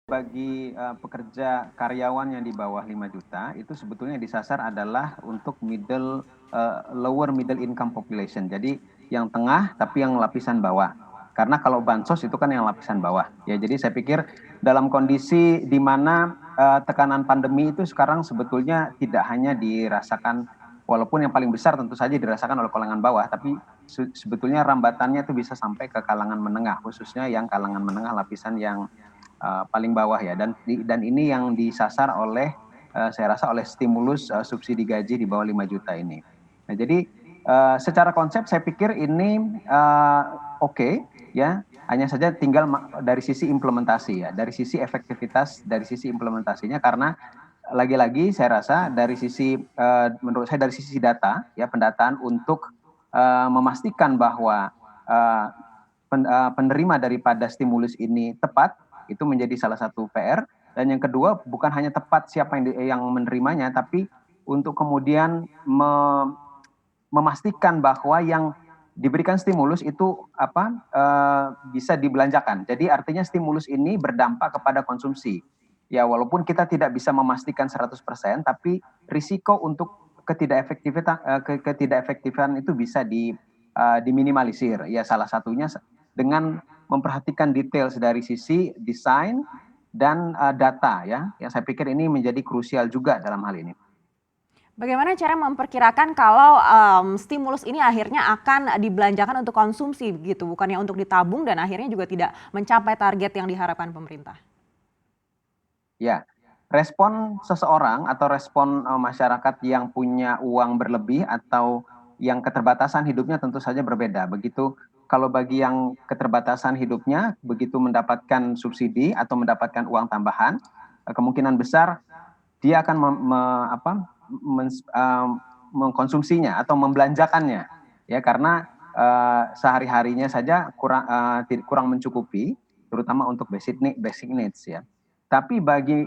bagi pekerja karyawan yang di bawah 5 juta itu sebetulnya disasar adalah untuk lower middle income population. Jadi yang tengah tapi yang lapisan bawah. Karena kalau bansos itu kan yang lapisan bawah. Ya, jadi saya pikir dalam kondisi di mana tekanan pandemi itu sekarang sebetulnya tidak hanya dirasakan, walaupun yang paling besar tentu saja dirasakan oleh kalangan bawah, tapi sebetulnya rambatannya itu bisa sampai ke kalangan menengah, khususnya yang kalangan menengah lapisan yang paling bawah ya, dan ini yang disasar oleh saya rasa oleh stimulus subsidi gaji di bawah 5 juta ini. Nah, jadi secara konsep saya pikir ini oke, ya, hanya saja tinggal dari sisi implementasi ya, dari sisi efektivitas, dari sisi implementasinya, karena lagi-lagi saya rasa dari sisi menurut saya dari sisi data ya, pendataan untuk memastikan bahwa penerima daripada stimulus ini tepat, itu menjadi salah satu PR. Dan yang kedua, bukan hanya tepat siapa yang menerimanya, tapi untuk kemudian memastikan bahwa yang diberikan stimulus itu bisa dibelanjakan. Jadi artinya stimulus ini berdampak kepada konsumsi. Ya, walaupun kita tidak bisa memastikan 100%, tapi risiko untuk ketidakefektifan itu bisa diminimalisir. Ya, salah satunya dengan memperhatikan detail dari sisi desain dan data ya. Yang saya pikir ini menjadi krusial juga dalam hal ini. Bagaimana cara memperkirakan kalau stimulus ini akhirnya akan dibelanjakan untuk konsumsi begitu, bukannya untuk ditabung dan akhirnya juga tidak mencapai target yang diharapkan pemerintah? Ya, respon seseorang atau respon masyarakat yang punya uang berlebih atau yang keterbatasan hidupnya tentu saja berbeda. Begitu kalau bagi yang keterbatasan hidupnya, begitu mendapatkan subsidi atau mendapatkan uang tambahan, kemungkinan besar dia akan mengkonsumsinya atau membelanjakannya, ya, karena sehari-harinya saja kurang mencukupi, terutama untuk basic needs ya. Tapi bagi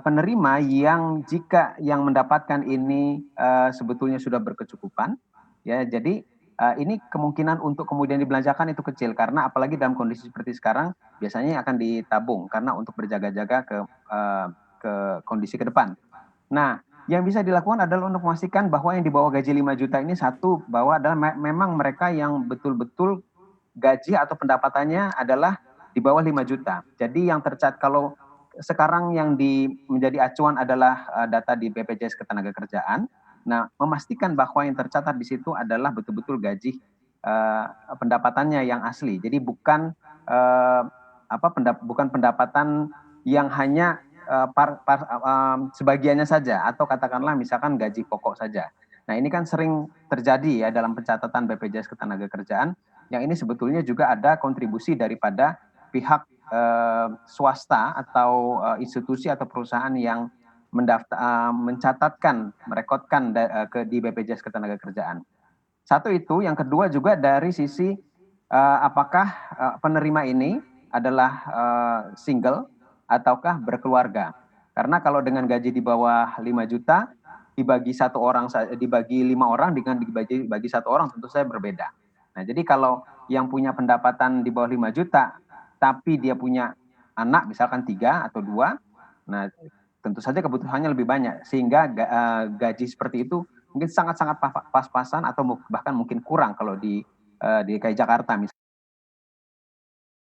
penerima yang jika yang mendapatkan ini sebetulnya sudah berkecukupan, ya, jadi ini kemungkinan untuk kemudian dibelanjakan itu kecil, karena apalagi dalam kondisi seperti sekarang biasanya akan ditabung karena untuk berjaga-jaga ke kondisi ke depan. Nah, yang bisa dilakukan adalah untuk memastikan bahwa yang di bawah gaji 5 juta ini, satu, bahwa adalah memang mereka yang betul-betul gaji atau pendapatannya adalah di bawah 5 juta. Jadi yang tercatat, kalau sekarang yang menjadi acuan adalah data di BPJS Ketenagakerjaan. Nah, memastikan bahwa yang tercatat di situ adalah betul-betul gaji pendapatannya yang asli. Jadi bukan bukan pendapatan yang hanya sebagiannya saja, atau katakanlah misalkan gaji pokok saja. Nah, ini kan sering terjadi ya dalam pencatatan BPJS Ketenagakerjaan, yang ini sebetulnya juga ada kontribusi daripada pihak swasta atau institusi atau perusahaan yang mencatatkan, merekodkan di BPJS Ketenagakerjaan. Satu itu, yang kedua juga dari sisi apakah penerima ini adalah single ataukah berkeluarga. Karena kalau dengan gaji di bawah 5 juta dibagi 5 orang dengan dibagi 1 orang tentu saja berbeda. Nah, jadi kalau yang punya pendapatan di bawah 5 juta tapi dia punya anak misalkan 3 atau 2, nah tentu saja kebutuhannya lebih banyak, sehingga gaji seperti itu mungkin sangat-sangat pas-pasan atau bahkan mungkin kurang kalau di DKI Jakarta misalnya.